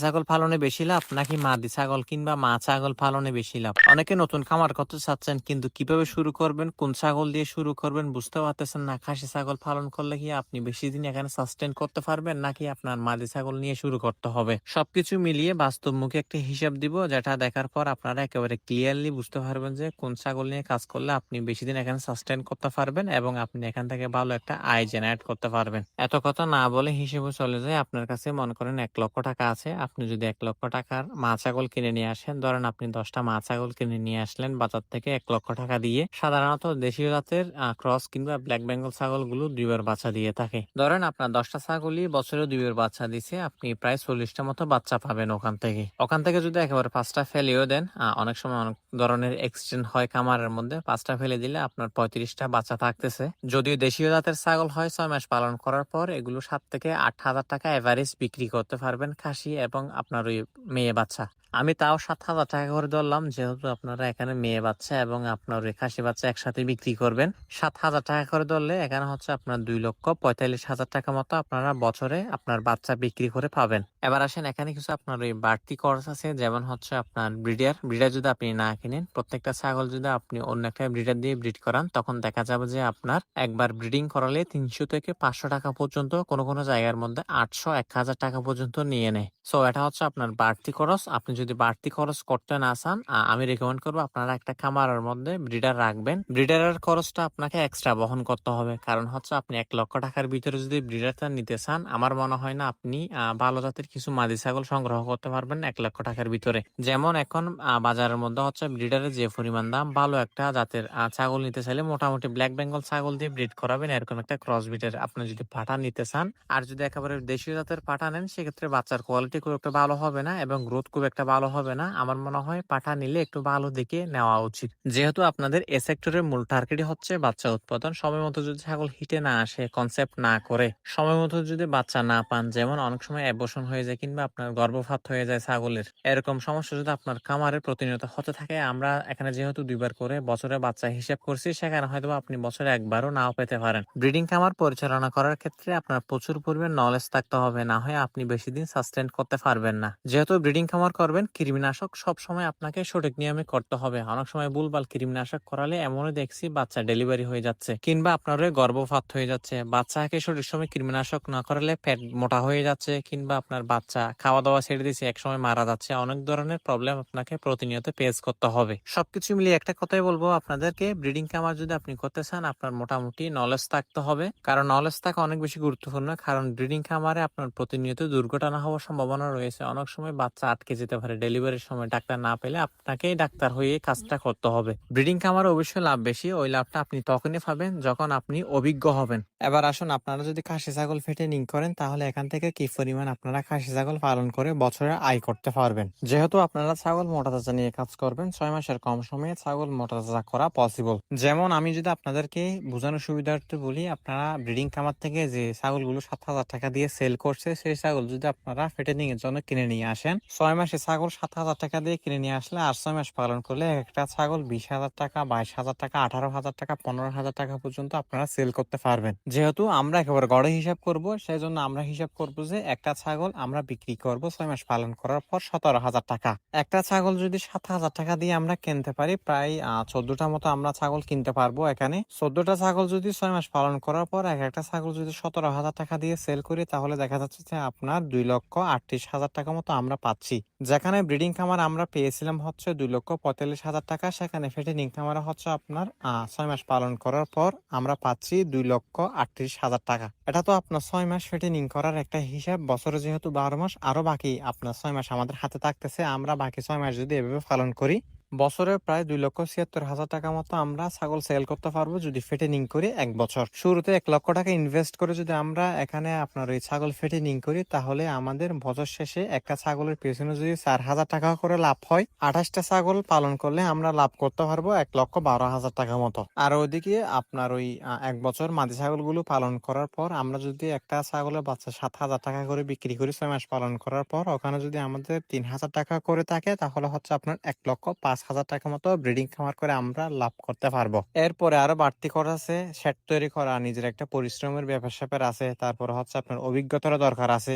ছাগল পালনে বেশি লাভ নাকি মাদি ছাগল কিংবা মা ছাগল পালনে বেশি লাভ? অনেকে নতুন খামার করতে চাচ্ছেন কিন্তু কিভাবে শুরু করবেন, কোন ছাগল দিয়ে শুরু করবেন বুঝতে পারতেছেন না। খাসি ছাগল পালন করলে কি আপনি বেশি দিন এখানে সাস্টেন করতে পারবেন নাকি আপনার মাদি ছাগল নিয়ে শুরু করতে হবে? সবকিছু মিলিয়ে বাস্তবমুখী একটা হিসাব দিব, যেটা দেখার পর আপনারা একেবারে ক্লিয়ারলি বুঝতে পারবেন যে কোন ছাগল নিয়ে কাজ করলে আপনি বেশি দিন এখানে সাস্টেন করতে পারবেন এবং আপনি এখান থেকে ভালো একটা আয় জেনারেট করতে পারবেন। এত কথা না বলে হিসেবে চলে যায়, আপনার কাছে মনে করেন ১,০০,০০০ টাকা আছে। আপনি যদি ১,০০,০০০ টাকার মা ছাগল কিনে নিয়ে আসেন, ধরেন আপনি ১০ টা মা ছাগল কিনে নিয়ে আসলেন বাজার থেকে ১,০০,০০০ টাকা দিয়ে। সাধারণত দেশীয় জাতের ক্রস কিংবা ব্ল্যাক বেঙ্গল ছাগলগুলো ২ বার বাচ্চা দিয়ে থাকে। ধরেন আপনার ১০ টা ছাগলই বছরে ২ বার বাচ্চা দিছে, আপনি প্রায় ৪০ টা মতো বাচ্চা পাবেন ওখান থেকে। ওখান থেকে যদি একেবারে ৫ টা ফেলেও দেন, অনেক সময় অনেক ধরনের এক্সচেঞ্জ হয় খামারের মধ্যে। ৫ টা ফেলে দিলে আপনার ৩৫ টা বাচ্চা থাকতেছে। যদিও দেশীয় জাতের ছাগল হয় ৬ মাস পালন করার পর এগুলো ৭ থেকে ৮,০০০ টাকা এভারেজ বিক্রি করতে পারবেন খাসি এবং আপনার ওই মেয়ে বাচ্চা। আমি তাও ৭,০০০ টাকা করে ধরলাম, যেহেতু আপনারা এখানে মেয়ে বাচ্চা এবং আপনার ওই খাসি বাচ্চা একসাথে বিক্রি করবেন। ৭,০০০ টাকা করে ধরলে এখানে হচ্ছে আপনার ২,৪৫,০০০ টাকা মতো আপনারা বছরে আপনার বাচ্চা বিক্রি করে পাবেন। এবার আসেন, এখানে কিছু আপনার ওই বাড়তি খরচ আছে, যেমন হচ্ছে আপনার ব্রিডার যদি আপনি না কিনেন, প্রত্যেকটা ছাগল যদি আপনি অন্য একটা ব্রিডার দিয়ে ব্রিড করান, তখন দেখা যাবে যে আপনার একবার ব্রিডিং করালে ৩০০ থেকে ৫০০ টাকা পর্যন্ত, কোনো জায়গার মধ্যে ৮০০, ১,০০০ টাকা পর্যন্ত নিয়ে নেয়। সো এটা হচ্ছে আপনার বাড়তি খরচ। আপনি যদি বাড়তি খরচ করতে না চান, আমি রিকমেন্ড করবো আপনারা একটা খামারের মধ্যে ব্রিডার রাখবেন। ব্রিডারের খরচটা আপনাকে এক্সট্রা বহন করতে হবে, কারণ হচ্ছে আপনি ১,০০,০০০ টাকার ভিতরে যদি ব্রিডারটা নিতে চান, আমার মনে হয় না আপনি ভালো জাতের কিছু মাদি ছাগল সংগ্রহ করতে পারবেন ১,০০,০০০ টাকার ভিতরে। যেমন এখন বাজারের মধ্যে হচ্ছে ব্রিডারের যে পরিমাণ দাম, ভালো একটা জাতের ছাগল নিতে চাইলে মোটামুটি ব্ল্যাক বেঙ্গল ছাগল দিয়ে ব্রিড করাবেন, এরকম একটা ক্রস ব্রিডের আপনি যদি পাঠা নিতে চান। আর যদি একেবারে দেশীয় জাতের পাঠা নেন, সেক্ষেত্রে বাচ্চার কোয়ালিটি খুব একটা ভালো হবে না এবং গ্রোথ খুব একটা ভালো হবে না। আমার মনে হয় পাঠা নিলে একটু ভালো দেখে নেওয়া উচিত। যেহেতু আপনাদের এ সেক্টরের মূল টার্গেটই হচ্ছে বাচ্চা উৎপাদন, সময় মতো যদি ছাগল হিটে না আসে, কনসেপ্ট না করে সময় মতো যদি বাচ্চা না পান, যেমন অনেক সময় অ্যাবর্শন হয়ে যায় কিংবা আপনার গর্ভপাত হয়ে যায় ছাগলের, এরকম সমস্যা যদি আপনার খামারে প্রতিনিয়ত হতে থাকে, আমরা এখানে যেহেতু ২ বার করে বছরে বাচ্চা হিসাব করছি, সেখানে হয়তো আপনি বছরে একবারও নাও পেতে পারেন। ব্রিডিং খামার পরিচালনা করার ক্ষেত্রে আপনার প্রচুর পরিমাণ নলেজ থাকতে হবে, না হয় আপনি বেশি দিন সাস্টেন করতে পারবেন না। যেহেতু ব্রিডিং খামার করবেন, কৃমিনাশক সবসময় আপনাকে সঠিক নিয়মে করতে হবে। অনেক সময় ভুলভাল কৃমিনাশক করালে এমনও দেখছি বাচ্চা ডেলিভারি হয়ে যাচ্ছে কিংবা আপনার গর্ভপাত হয়ে যাচ্ছে। বাচ্চাকে সঠিক সময় কৃমিনাশক না করালে পেট মোটা হয়ে যাচ্ছে কিংবা আপনার বাচ্চা খাওয়া দাওয়া ছেড়ে দিচ্ছে, একসময় মারা যাচ্ছে। অনেক ধরনের প্রবলেম আপনাকে প্রতিনিয়ত ফেস করতে হবে। সবকিছু মিলিয়ে একটা কথাই বলবো আপনাদেরকে, ব্রিডিং খামার যদি আপনি করতে চান, আপনার মোটামুটি নলেজ থাকতে হবে। কারণ নলেজ থাকা অনেক বেশি গুরুত্বপূর্ণ, কারণ ব্রিডিং খামারে আপনার প্রতিনিয়ত দুর্ঘটনা হওয়ার সম্ভাবনা রয়েছে। অনেক সময় বাচ্চা আটকে যেতে পারে, ডেলিভারির সময় ডাক্তার না পেলে আপনাকেই ডাক্তার হয়ে কাজটা করতে হবে। ব্রিডিং খামারে অবশ্যই লাভ বেশি, ওই লাভটা আপনি তখনই পাবেন যখন আপনি অভিজ্ঞ হবেন। এবার আসুন, আপনারা যদি খাসি ছাগল ফিটিং করেন, তাহলে এখান থেকে কি পরিমাণ আপনারা খাসি ছাগল পালন করে বছরে আয় করতে পারবেন। যেহেতু আপনারা ছাগল মোটাতাজা নিয়ে কাজ করবেন, ৬ মাসের কম সময়ে ছাগল মোটাতাজা করা পসিবল। যেমন আমি যদি আপনাদেরকে বোঝানোর সুবিধার্থে বলি, আপনারা ব্রিডিং খামার থেকে যে ছাগলগুলো ৭,০০০ টাকা দিয়ে সেল করছে, সেই ছাগল যদি আপনারা ফিটিং এর জন্য কিনে নিয়ে আসেন, ৬ মাসে ছাগল ৭,০০০ টাকা দিয়ে কিনে নিয়ে আসলে আর ৬ মাস পালন করলে একটা ছাগল ২০,০০০ টাকা, ২২,০০০ টাকা, ১৮,০০০ টাকা, ১৫,০০০ টাকা পর্যন্ত আপনারা সেল করতে পারবেন। যেহেতু আমরা একেবারে গড়ে হিসাব করব, সেই জন্য আমরা হিসাব করব যে একটা ছাগল আমরা বিক্রি করব ৬ মাস পালন করার পর ১৭,০০০ টাকা। একটা ছাগল যদি ৭,০০০ টাকা দিয়ে আমরা কিনতে পারি, প্রায় ১৪টা মতো আমরা ছাগল কিনতে পারবো এখানে। ১৪টা ছাগল যদি ৬ মাস পালন করার পর একটা ছাগল যদি ১৭,০০০ টাকা দিয়ে সেল করি, তাহলে দেখা যাচ্ছে যে আপনার ২,৩৮,০০০ টাকা মতো আমরা পাচ্ছি। যেখানে ব্রিডিং খামার আমরা পেয়েছিলাম হচ্ছে ২,৪৫,০০০ টাকা, সেখানে ফিটিং খামারে হচ্ছে আপনার ৬ মাস পালন করার পর আমরা পাচ্ছি ২,৩৮,০০০ টাকা। এটা তো আপনার ৬ মাস ফিটিং করার একটা হিসাব। বছরে যেহেতু ১২ মাস, আরো বাকি আপনার ৬ মাস আমাদের হাতে থাকতেছে। আমরা বাকি ৬ মাস যদি এভাবে পালন করি, বছরে প্রায় ২,৭৬,০০০ টাকা মতো আমরা ছাগল সেল করতে পারবো যদি ফিটিং করি ১ বছর। শুরুতে ১,০০,০০০ টাকা ইনভেস্ট করে যদি আমরা এখানে আপনার ওই ছাগল ফিটিং করি, তাহলে আমাদের বছর শেষে একটা ছাগলের পেছনে যদি ৪,০০০ টাকা করে লাভ হয়, ২৮টা ছাগল পালন করলে আমরা লাভ করতে পারবো ১,১২,০০০ টাকা মতো। আর ওইদিকে আপনার ওই ১ বছর মাদি ছাগলগুলো পালন করার পর আমরা যদি একটা ছাগলের বাচ্চা ৭,০০০ টাকা করে বিক্রি করি ৬ মাস পালন করার পর, ওখানে যদি আমাদের ৩,০০০ টাকা করে থাকে, তাহলে হচ্ছে আপনার ১,৫,০০০ টাকা মতো ব্রিডিং খামার করে আমরা লাভ করতে পারবো। এরপরে আরো বাড়তি খরচ আছে, শেড তৈরি করা, নিজের একটা পরিশ্রমের ব্যাপার-স্যাপার আছে। তারপরে হচ্ছে আপনার অভিজ্ঞতারও দরকার আছে।